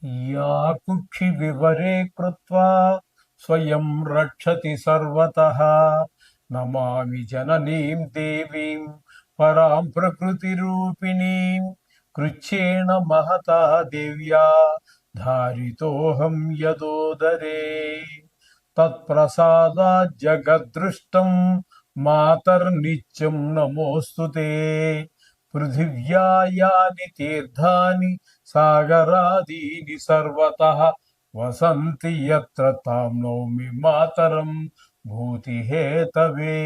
या कुक्षि विवरे कृत्वा स्वयं रक्षति सर्वतः नमामि जननीं देवीं परां प्रकृतिरूपिणीं कृच्छ्रेण महता देव्या धारितोऽहं यदोदरे तत्प्रसादात् जगद्दृष्टं मातर्नित्यं नमोऽस्तु ते पृथिव्या यानि तीर्थानि सागरादीनि सर्वतः वसन्ति यत्र तां नौमि मातरं भूतिहेतवे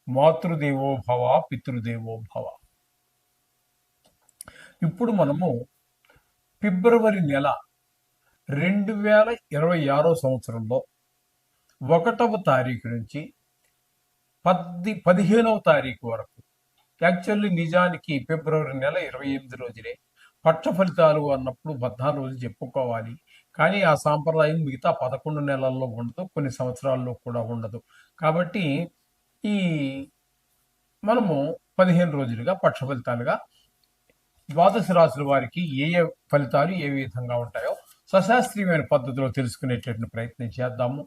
మాతృదేవో భవ పితృదేవో భవ. ఇప్పుడు మనము ఫిబ్రవరి నెల 2026 సంవత్సరంలో 1వ తారీఖు నుంచి 15వ తారీఖు వరకు, యాక్చువల్లీ నిజానికి ఫిబ్రవరి నెల 28 రోజులే పక్ష ఫలితాలు అన్నప్పుడు 14 రోజులు చెప్పుకోవాలి. కానీ ఆ సాంప్రదాయం మిగతా 11 నెలల్లో ఉండదు, కొన్ని సంవత్సరాల్లో కూడా ఉండదు. కాబట్టి ఈ మనము 15 రోజులుగా పక్ష ఫలితాలుగా ద్వాదశ రాశుల వారికి ఏ ఏ ఫలితాలు ఏ విధంగా ఉంటాయో సశాస్త్రీయమైన పద్ధతిలో తెలుసుకునేటటువంటి ప్రయత్నం చేద్దాము.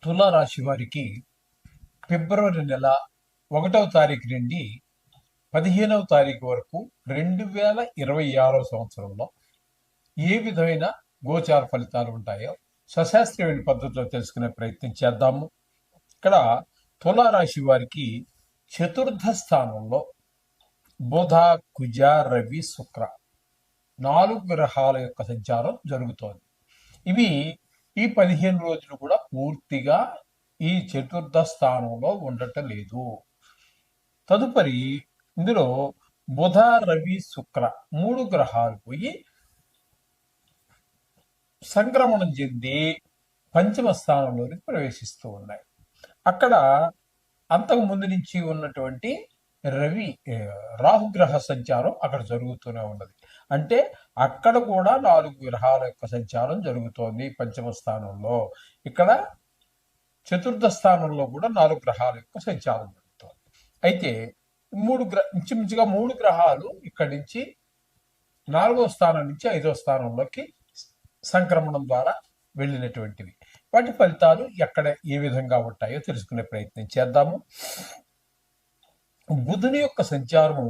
తులారాశి వారికి ఫిబ్రవరి నెల 1వ తారీఖు నుండి 15వ తారీఖు వరకు 2026 సంవత్సరంలో ఏ విధమైన గోచార ఫలితాలు ఉంటాయో సశాస్త్రీయమైన పద్ధతిలో తెలుసుకునే ప్రయత్నం చేద్దాము. ఇక్కడ తులారాశి వారికి చతుర్థ స్థానంలో బుధ, కుజ, రవి, శుక్ర 4 గ్రహాల యొక్క సంచారం జరుగుతోంది. ఇవి ఈ 15 రోజులు కూడా పూర్తిగా ఈ చతుర్థ స్థానంలో ఉండటం లేదు. తదుపరి ఇందులో బుధ, రవి, శుక్ర 3 గ్రహాలు పోయి సంక్రమణం చెంది పంచమ స్థానంలోకి ప్రవేశిస్తూ ఉన్నాయి. అక్కడ అంతకు ముందు నుంచి ఉన్నటువంటి రాహుగ్రహ సంచారం అక్కడ జరుగుతూనే ఉన్నది. అంటే అక్కడ కూడా 4 గ్రహాల యొక్క సంచారం జరుగుతోంది పంచమ స్థానంలో. ఇక్కడ చతుర్థ స్థానంలో కూడా 4 గ్రహాల యొక్క సంచారం జరుగుతోంది. అయితే ఇంచుమించుగా 3 గ్రహాలు ఇక్కడి నుంచి 4వ స్థానం నుంచి 5వ స్థానంలోకి సంక్రమణం ద్వారా వెళ్ళినటువంటివి. వాటి ఫలితాలు ఎక్కడ ఏ విధంగా ఉంటాయో తెలుసుకునే ప్రయత్నం చేద్దాము. బుధుని యొక్క సంచారము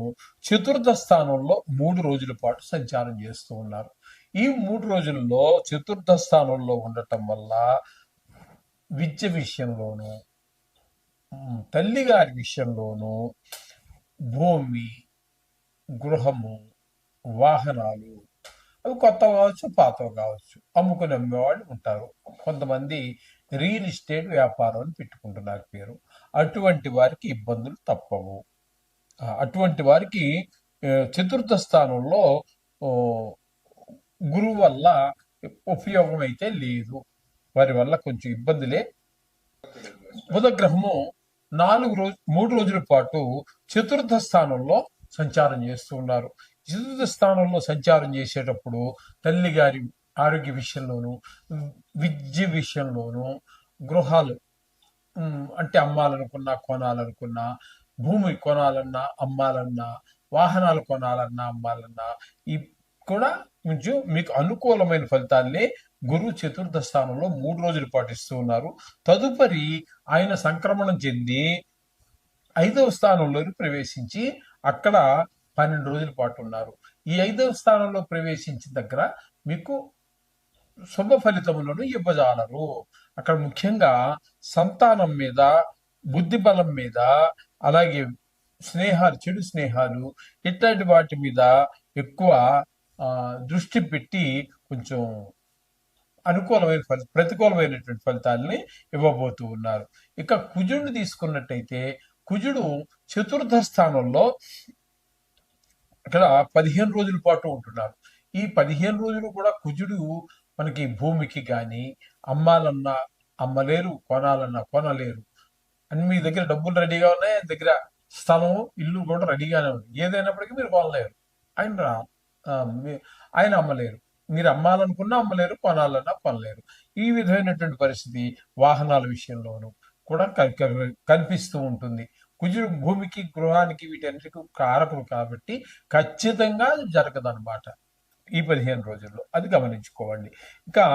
చతుర్థ స్థానంలో 3 రోజుల పాటు సంచారం చేస్తూ ఉన్నారు. ఈ 3 రోజుల్లో చతుర్థ స్థానంలో ఉండటం వల్ల విద్య విషయంలోనూ, తల్లిగారి విషయంలోనూ, భూమి, గృహము, వాహనాలు, అవి కొత్త కావచ్చు, పాతవి కావచ్చు, అమ్ముకుని అమ్మేవాళ్ళు ఉంటారు. కొంతమంది రియల్ ఎస్టేట్ వ్యాపారం అని పెట్టుకుంటున్నారు పేరు. అటువంటి వారికి ఇబ్బందులు తప్పవు. అటువంటి వారికి చతుర్థ స్థానంలో గురువు వల్ల ఉపయోగం అయితే లేదు. వారి వల్ల కొంచెం ఇబ్బందులే. బుధగ్రహము 3 రోజుల పాటు చతుర్థ స్థానంలో సంచారం చేస్తూ ఉన్నారు. చతుర్థ స్థానంలో సంచారం చేసేటప్పుడు తల్లి గారి ఆరోగ్య విషయంలోనూ, విద్య విషయంలోనూ, గృహాలు అంటే అమ్మాలనుకున్నా, కొనాలనుకున్నా, భూమి కొనాలన్నా, అమ్మాలన్నా, వాహనాలు కొనాలన్నా, అమ్మాలన్నా, ఈ కూడా కొంచెం మీకు అనుకూలమైన ఫలితాలనే గురువు చతుర్థ స్థానంలో 3 రోజులు పాటిస్తూ ఉన్నారు. తదుపరి ఆయన సంక్రమణం చెంది 5వ స్థానంలోకి ప్రవేశించి అక్కడ 12 రోజుల పాటు ఉన్నారు. ఈ 5వ స్థానంలో ప్రవేశించిన దగ్గర మీకు శుభ ఫలితములను ఇవ్వజాలరు. అక్కడ ముఖ్యంగా సంతానం మీద, బుద్ధి బలం మీద, అలాగే స్నేహాలు, చెడు స్నేహాలు, ఇట్లాంటి వాటి మీద ఎక్కువ దృష్టి పెట్టి కొంచెం ప్రతికూలమైనటువంటి ఫలితాలని ఇవ్వబోతూ ఉన్నారు. ఇక కుజుడిని తీసుకున్నట్టయితే కుజుడు చతుర్థ స్థానంలో ఇక్కడ 15 రోజుల పాటు ఉంటున్నారు. ఈ 15 రోజులు కూడా కుజుడు మనకి భూమికి కానీ, అమ్మాలన్నా అమ్మలేరు, కొనాలన్నా కొనలేరు. అని మీ దగ్గర డబ్బులు రెడీగా ఉన్నాయి, ఆయన దగ్గర స్థలం, ఇల్లు కూడా రెడీగానే ఉంది. ఏదైనప్పటికీ మీరు కొనలేరు, ఆయన అమ్మలేరు. మీరు అమ్మాలనుకున్నా అమ్మలేరు, కొనాలన్నా కొనలేరు. ఈ విధమైనటువంటి పరిస్థితి వాహనాల విషయంలోనూ కూడా కనిపిస్తూ ఉంటుంది. కుజుడు భూమికి గృహానికి వీటన్నిటికి కారకులు కాబట్టి ఖచ్చితంగా జరగదన్నమాట ఈ 15 రోజుల్లో. అది గమనించుకోవండి. ఇంకా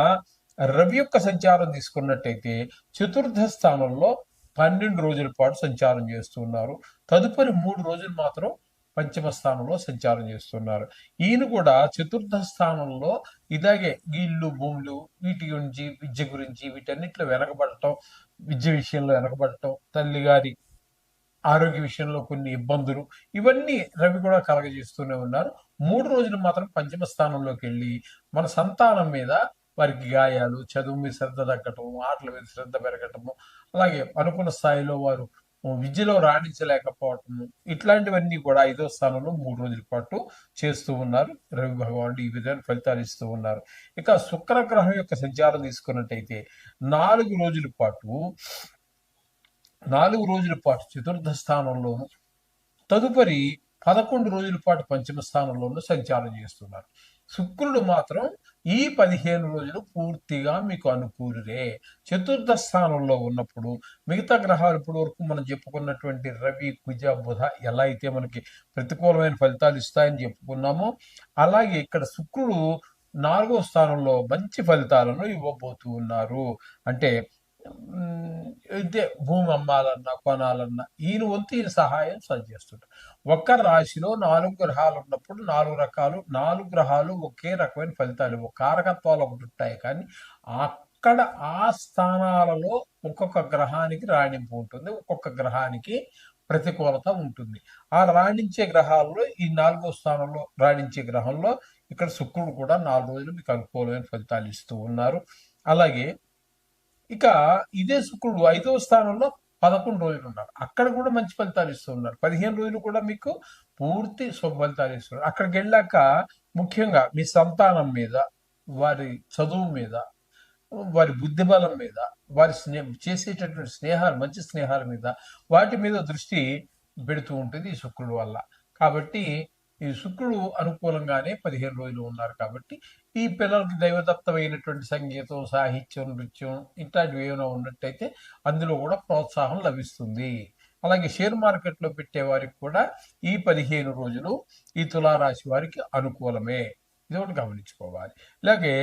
రవి యొక్క సంచారం తీసుకున్నట్టయితే చతుర్థ స్థానంలో 12 రోజుల పాటు సంచారం చేస్తున్నారు. తదుపరి 3 రోజులు మాత్రం పంచమ స్థానంలో సంచారం చేస్తున్నారు. ఈయన కూడా చతుర్థ స్థానంలో ఇలాగే ఇల్లు భూములు వీటి గురించి విద్య గురించి వీటన్నిటిలో వెనకబడటం, విద్య విషయంలో వెనకబడటం, తల్లిగారి ఆరోగ్య విషయంలో కొన్ని ఇబ్బందులు ఇవన్నీ రవి కూడా కలగజేస్తూనే ఉన్నారు. 3 రోజులు మాత్రం పంచమ స్థానంలోకి వెళ్ళి మన సంతానం మీద వారికి గాయాలు, చదువు మీద శ్రద్ధ తగ్గటం, ఆటల మీద శ్రద్ధ పెరగటము, అలాగే అనుకున్న స్థాయిలో వారు విద్యలో రాణించలేకపోవటము, ఇట్లాంటివన్నీ కూడా 5వ స్థానంలో 3 రోజుల పాటు చేస్తూ ఉన్నారు. రవి భగవానుడు ఈ విధమైన ఫలితాలు ఇస్తూ ఉన్నారు. ఇక శుక్రగ్రహం యొక్క సంచారం తీసుకున్నట్టయితే 4 రోజుల పాటు 4 రోజుల పాటు చతుర్థ స్థానంలోను, తదుపరి 11 రోజుల పాటు పంచమ స్థానంలోనూ సంచారం చేస్తున్నారు. శుక్రుడు మాత్రం ఈ 15 రోజులు పూర్తిగా మీకు అనుకూలురే. చతుర్థ స్థానంలో ఉన్నప్పుడు మిగతా గ్రహాలు ఇప్పటి వరకు మనం చెప్పుకున్నటువంటి రవి, కుజ, బుధ ఎలా అయితే మనకి ప్రతికూలమైన ఫలితాలు ఇస్తాయని చెప్పుకున్నామో, అలాగే ఇక్కడ శుక్రుడు 4వ స్థానంలో మంచి ఫలితాలను ఇవ్వబోతూ ఉన్నారు. అంటే అయితే భూమి అమ్మాలన్నా కొనాలన్నా ఈయన వంతు ఈయన సహాయం చేస్తుంటారు. ఒక్క రాశిలో 4 గ్రహాలు ఉన్నప్పుడు 4 గ్రహాలు ఒకే రకమైన ఫలితాలు కారకత్వాలు ఒకటి ఉంటాయి, కానీ అక్కడ ఆ స్థానాలలో ఒక్కొక్క గ్రహానికి రాణింపు ఉంటుంది, ఒక్కొక్క గ్రహానికి ప్రతికూలత ఉంటుంది. ఆ రాణించే గ్రహాల్లో ఈ 4వ స్థానంలో రాణించే గ్రహంలో ఇక్కడ శుక్రుడు కూడా 4 రోజులు మీకు అనుకూలమైన ఫలితాలు ఇస్తూ ఉన్నారు. అలాగే ఇక ఇదే శుక్రుడు 5వ స్థానంలో 11 రోజులు ఉన్నారు. అక్కడ కూడా మంచి ఫలితాలు ఇస్తూ ఉన్నారు. 15 రోజులు కూడా మీకు పూర్తి శుభ ఫలితాలు ఇస్తున్నారు. అక్కడికి వెళ్ళాక ముఖ్యంగా మీ సంతానం మీద, వారి చదువు మీద, వారి బుద్ధి బలం మీద, వారి చేసేటటువంటి స్నేహాలు, మంచి స్నేహాల మీద, వాటి మీద దృష్టి పెడుతూ ఉంటుంది ఈ శుక్రుడు వల్ల. కాబట్టి ఈ శుక్రుడు అనుకూలంగానే 15 రోజులు ఉన్నారు. కాబట్టి ఈ పిల్లలకి దైవదత్తమైనటువంటి సంగీతం, సాహిత్యం, నృత్యం ఇట్లాంటివి ఏమైనా ఉన్నట్టయితే అందులో కూడా ప్రోత్సాహం లభిస్తుంది. అలాగే షేర్ మార్కెట్లో పెట్టే వారికి కూడా ఈ 15 రోజులు ఈ తులారాశి వారికి అనుకూలమే. ఇది ఒకటి గమనించుకోవాలి. అలాగే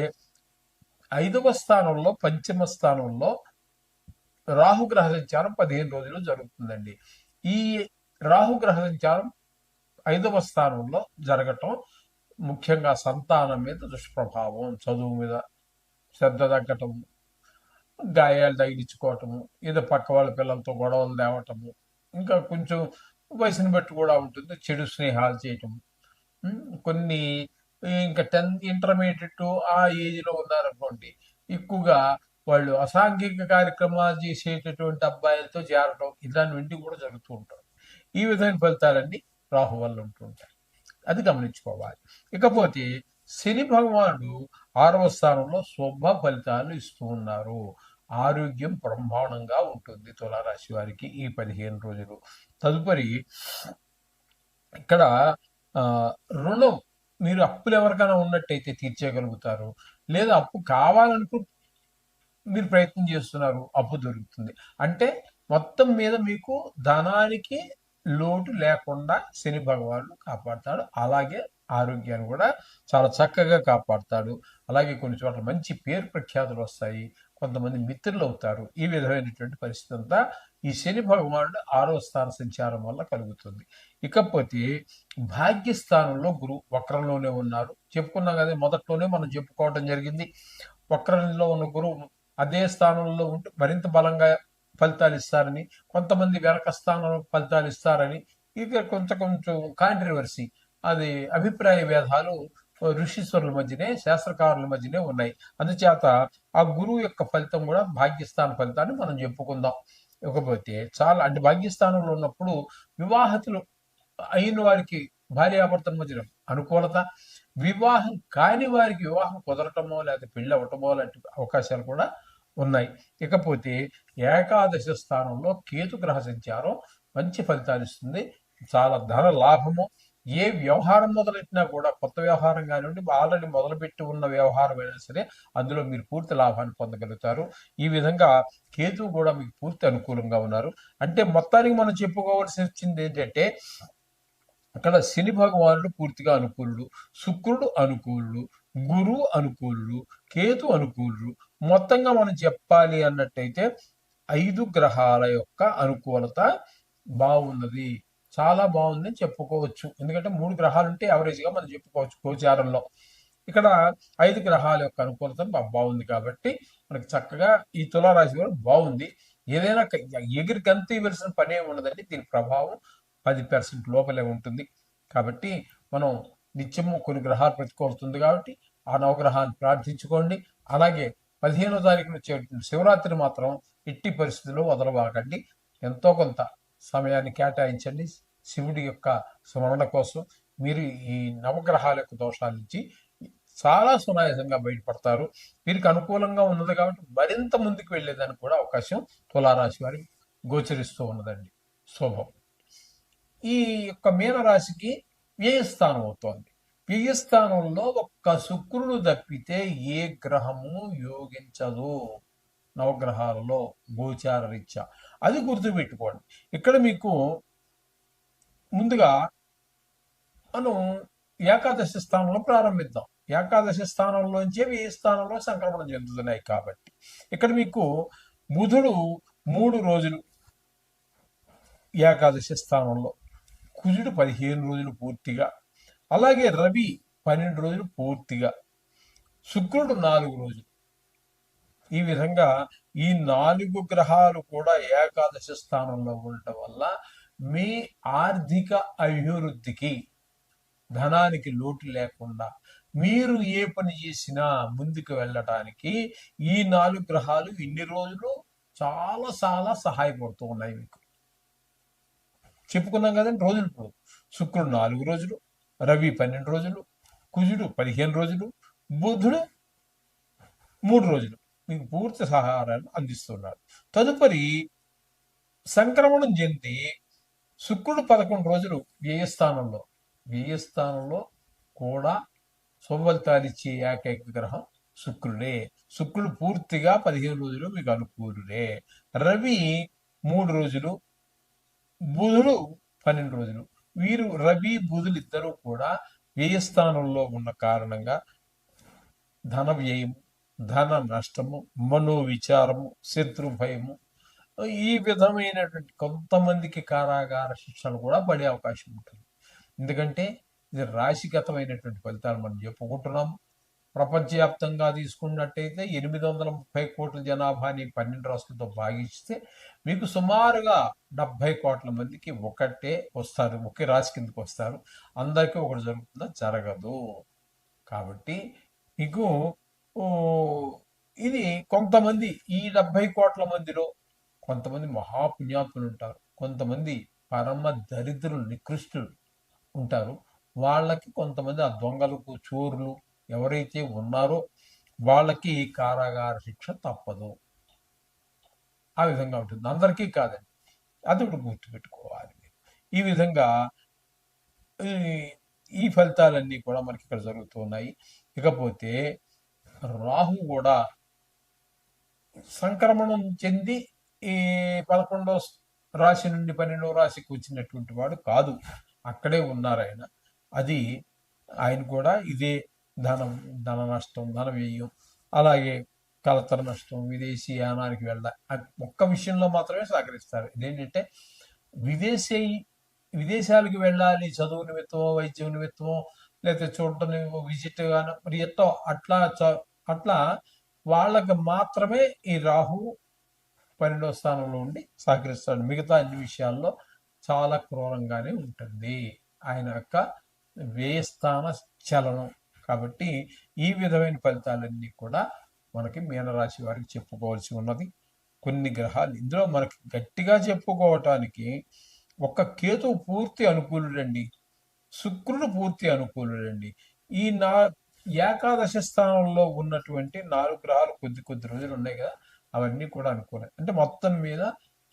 5వ స్థానంలో పంచమ స్థానంలో రాహుగ్రహ సంచారం 15 రోజులు జరుగుతుందండి. ఈ రాహుగ్రహ సంచారం 5వ స్థానంలో జరగటం ముఖ్యంగా సంతానం మీద దుష్ప్రభావం, చదువు మీద శ్రద్ధ తగ్గటం, గాయాలు తగిలించుకోవటము, ఏదో పక్క వాళ్ళ పిల్లలతో గొడవలు తేవటము, ఇంకా కొంచెం వయసుని బట్టి కూడా ఉంటుంది, చెడు స్నేహాలు చేయటము. కొన్ని ఇంకా 10th ఇంటర్మీడియట్ ఆ ఏజ్లో ఉన్నారనుకోండి, ఎక్కువగా వాళ్ళు అసాంఘిక కార్యక్రమాలు చేసేటటువంటి అబ్బాయిలతో చేరటం, ఇలాంటివన్నీ కూడా జరుగుతూ ఉంటాయి. ఈ విధమైన ఫలితాలన్నీ రాహు వల్ల ఉంటుంటాయి. అది గమనించుకోవాలి. ఇకపోతే శని భగవానుడు 6వ స్థానంలో శుభ ఫలితాలు ఇస్తూ ఉన్నారు. ఆరోగ్యం బ్రహ్మాండంగా ఉంటుంది తులారాశి వారికి ఈ 15 రోజులు. తదుపరి ఇక్కడ రుణం, మీరు అప్పులు ఎవరికైనా ఉన్నట్టయితే తీర్చేయగలుగుతారు, లేదా అప్పు కావాలనుకు మీరు ప్రయత్నం చేస్తున్నారు, అప్పు దొరుకుతుంది. అంటే మొత్తం మీద మీకు ధనానికి లోటు లేకుండా శని భగవానుడు కాపాడుతాడు. అలాగే ఆరోగ్యాన్ని కూడా చాలా చక్కగా కాపాడుతాడు. అలాగే కొన్ని చోట్ల మంచి పేరు ప్రఖ్యాతులు వస్తాయి, కొంతమంది మిత్రులు అవుతారు. ఈ విధమైనటువంటి పరిస్థితి అంతా ఈ శని భగవానుడు 6వ స్థాన సంచారం వల్ల కలుగుతుంది. ఇకపోతే భాగ్యస్థానంలో గురువు వక్రంలోనే ఉన్నారు. చెప్పుకున్నాం కదా, మొదట్లోనే మనం చెప్పుకోవడం జరిగింది. వక్రంలో ఉన్న గురువు అదే స్థానంలో ఉంటూ మరింత బలంగా ఫలితాలు ఇస్తారని, కొంతమంది వెనక స్థానంలో ఫలితాలు ఇస్తారని, ఇక కొంచెం కాంట్రవర్సీ, అది అభిప్రాయ భేదాలు ఋషీశ్వరుల మధ్యనే, శాస్త్రకారుల మధ్యనే ఉన్నాయి. అందుచేత ఆ గురువు యొక్క ఫలితం కూడా భాగ్యస్థాన ఫలితాన్ని మనం చెప్పుకుందాం. ఇకపోతే చాలా అంటే భాగ్యస్థానంలో ఉన్నప్పుడు వివాహితులు అయిన వారికి భార్యాభర్తల మధ్య అనుకూలత, వివాహం కాని వారికి వివాహం కుదరటమో లేదా పెళ్లి అవ్వటమో లాంటి అవకాశాలు కూడా ఉన్నాయి. ఇకపోతే ఏకాదశ స్థానంలో కేతు గ్రహ సంచారం మంచి ఫలితాలు ఇస్తుంది. చాలా ధన లాభము, ఏ వ్యవహారం మొదలెట్టినా కూడా కొత్త వ్యవహారం కానివ్వండి, ఆల్రెడీ మొదలుపెట్టి ఉన్న వ్యవహారం అయినా సరే అందులో మీరు పూర్తి లాభాన్ని పొందగలుగుతారు. ఈ విధంగా కేతువు కూడా మీకు పూర్తి అనుకూలంగా ఉన్నారు. అంటే మొత్తానికి మనం చెప్పుకోవాల్సి వచ్చింది ఏంటంటే, అక్కడ శని భగవానుడు పూర్తిగా అనుకూలుడు, శుక్రుడు అనుకూలుడు, గురువు అనుకూలుడు, కేతు అనుకూలుడు. మొత్తంగా మనం చెప్పాలి అన్నట్టయితే 5 గ్రహాల యొక్క అనుకూలత బాగున్నది, చాలా బాగుందని చెప్పుకోవచ్చు. ఎందుకంటే 3 గ్రహాలు ఉంటే యావరేజ్గా మనం చెప్పుకోవచ్చు గోచారంలో. ఇక్కడ 5 గ్రహాల యొక్క అనుకూలత బాగుంది కాబట్టి మనకి చక్కగా ఈ తులారాశి వారు బాగుంది. ఏదైనా ఎగిరి గంతు ఇవ్వాల్సిన పని ఏమి ఉండదండి. దీని ప్రభావం 10% లోపలే ఉంటుంది. కాబట్టి మనం నిత్యము కొన్ని గ్రహాలు పెట్టుకోవాల్సింది కాబట్టి ఆ నవగ్రహాన్ని ప్రార్థించుకోండి. అలాగే 15వ తారీఖున వచ్చేటువంటి శివరాత్రి మాత్రం ఎట్టి పరిస్థితుల్లో వదలబాకండి. ఎంతో కొంత సమయాన్ని కేటాయించండి శివుడి యొక్క స్మరణ కోసం. మీరు ఈ నవగ్రహాల యొక్క దోషాల నుంచి చాలా సునాయాసంగా బయటపడతారు. వీరికి అనుకూలంగా ఉన్నది కాబట్టి మరింత ముందుకు వెళ్ళేదానికి కూడా అవకాశం తులారాశి వారికి గోచరిస్తూ ఉన్నదండి. శుభం. ఈ యొక్క మీనరాశికి వ్యయస్థానం అవుతోంది. వ్యయస్థానంలో ఒక్క శుక్రుడు తప్పితే ఏ గ్రహము యోగించదు నవగ్రహాలలో గోచార రీత్యా. అది గుర్తుపెట్టుకోండి. ఇక్కడ మీకు ముందుగా మనం ఏకాదశి స్థానంలో ప్రారంభిద్దాం. ఏకాదశి స్థానంలోంచే వ్యయ స్థానంలో సంక్రమణం చెందుతున్నాయి కాబట్టి ఇక్కడ మీకు బుధుడు 3 రోజులు ఏకాదశి స్థానంలో, కుజుడు 15 రోజులు పూర్తిగా, అలాగే రవి 12 రోజులు పూర్తిగా, శుక్రుడు 4 రోజులు. ఈ విధంగా ఈ 4 గ్రహాలు కూడా ఏకాదశి స్థానంలో ఉండటం వల్ల మీ ఆర్థిక అభివృద్ధికి, ధనానికి లోటు లేకుండా మీరు ఏ పని చేసినా ముందుకు వెళ్ళటానికి ఈ 4 గ్రహాలు ఇన్ని రోజులు చాలా చాలా సహాయపడుతూ ఉన్నాయి మీకు. చెప్పుకున్నాం కదండి రోజులు. ఇప్పుడు శుక్రుడు 4 రోజులు, రవి 12 రోజులు, కుజుడు 15 రోజులు, బుధుడు 3 రోజులు మీకు పూర్తి సహారాన్ని అందిస్తున్నారు. తదుపరి సంక్రమణం చెంది శుక్రుడు 11 రోజులు వ్యయస్థానంలో కూడా శుభఫలితాలు ఇచ్చే ఏకైక గ్రహం శుక్రుడే. శుక్రుడు పూర్తిగా 15 రోజులు మీకు అనుకూలుడే. రవి 3 రోజులు, బుధుడు 12 రోజులు. వీరు రవి బుధులు ఇద్దరు కూడా వ్యయస్థానంలో ఉన్న కారణంగా ధన వ్యయము, ధన నష్టము, మనోవిచారము, శత్రు భయము, ఈ విధమైనటువంటి కొంతమందికి కారాగార శిక్షలు కూడా పడే అవకాశం ఉంటుంది. ఎందుకంటే ఇది రాశిగతమైనటువంటి ఫలితాలు మనం చెప్పుకుంటున్నాము. ప్రపంచవ్యాప్తంగా తీసుకున్నట్టయితే 830 కోట్ల జనాభాని 12 రాష్ట్రాలతో భాగిస్తే మీకు సుమారుగా 70 కోట్ల మందికి ఒకటే వస్తారు, ఒకే రాశి కిందకి వస్తారు. అందరికీ ఒకటి జరుగుతుందా? జరగదు. కాబట్టి మీకు ఇది కొంతమంది ఈ 70 కోట్ల మందిలో కొంతమంది మహాపుణ్యాత్ములు ఉంటారు, కొంతమంది పరమ దరిద్రులు నికృష్టులు ఉంటారు. వాళ్ళకి కొంతమంది ఆ దొంగలకు, చోరులు ఎవరైతే ఉన్నారో వాళ్ళకి కారాగార శిక్ష తప్పదు. ఆ విధంగా ఉంటుంది. అందరికీ కాదండి, అది ఇప్పుడు గుర్తుపెట్టుకోవాలి. ఈ విధంగా ఈ ఫలితాలన్నీ కూడా మనకి ఇక్కడ జరుగుతూ ఉన్నాయి. ఇకపోతే రాహు కూడా సంక్రమణం చెంది ఈ 11వ రాశి నుండి 12వ రాశికి వచ్చినటువంటి వాడు కాదు, అక్కడే ఉన్నారు ఆయన. అది ఆయన కూడా ఇదే ధన నష్టం, ధన వ్యయం, అలాగే కలతర నష్టం, విదేశీ యానానికి ఒక్క విషయంలో మాత్రమే సహకరిస్తారు. ఇదేంటంటే విదేశాలకు వెళ్ళాలి, చదువు నిమిత్తమో, వైద్యం నిమిత్తమో, లేకపోతే చూడటం విజిట్ గాను, మరి ఎట్టో అట్లా వాళ్ళకి మాత్రమే ఈ రాహు 12వ స్థానంలో ఉండి సహకరిస్తాడు. మిగతా అన్ని విషయాల్లో చాలా క్రూరంగానే ఉంటుంది ఆయన యొక్క వ్యయస్థాన చలనం. కాబట్టి ఈ విధమైన ఫలితాలన్నీ కూడా మనకి మీనరాశి వారికి చెప్పుకోవాల్సి ఉన్నది. కొన్ని గ్రహాలు ఇందులో మనకి గట్టిగా చెప్పుకోవటానికి ఒక కేతువు పూర్తి అనుకూలుడండి, శుక్రుడు పూర్తి అనుకూలుడండి. ఈ ఏకాదశ స్థానంలో ఉన్నటువంటి 4 గ్రహాలు కొద్ది రోజులు ఉన్నాయి కదా, అవన్నీ కూడా అనుకూలం. అంటే మొత్తం మీద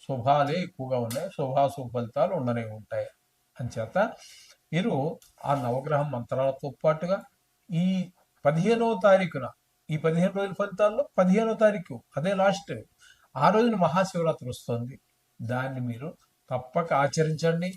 శుభాలే ఎక్కువగా ఉన్నాయి, శుభాశుభ ఫలితాలు ఉండనే ఉంటాయి. అంచేత మీరు ఆ నవగ్రహ మంత్రాలతో పాటుగా ఈ 15వ తారీఖున, ఈ 15 రోజుల ఫలితాల్లో 15వ తారీఖు అదే లాస్ట్, ఆ రోజున మహాశివరాత్రి వస్తుంది. దాన్ని మీరు తప్పక ఆచరించండి.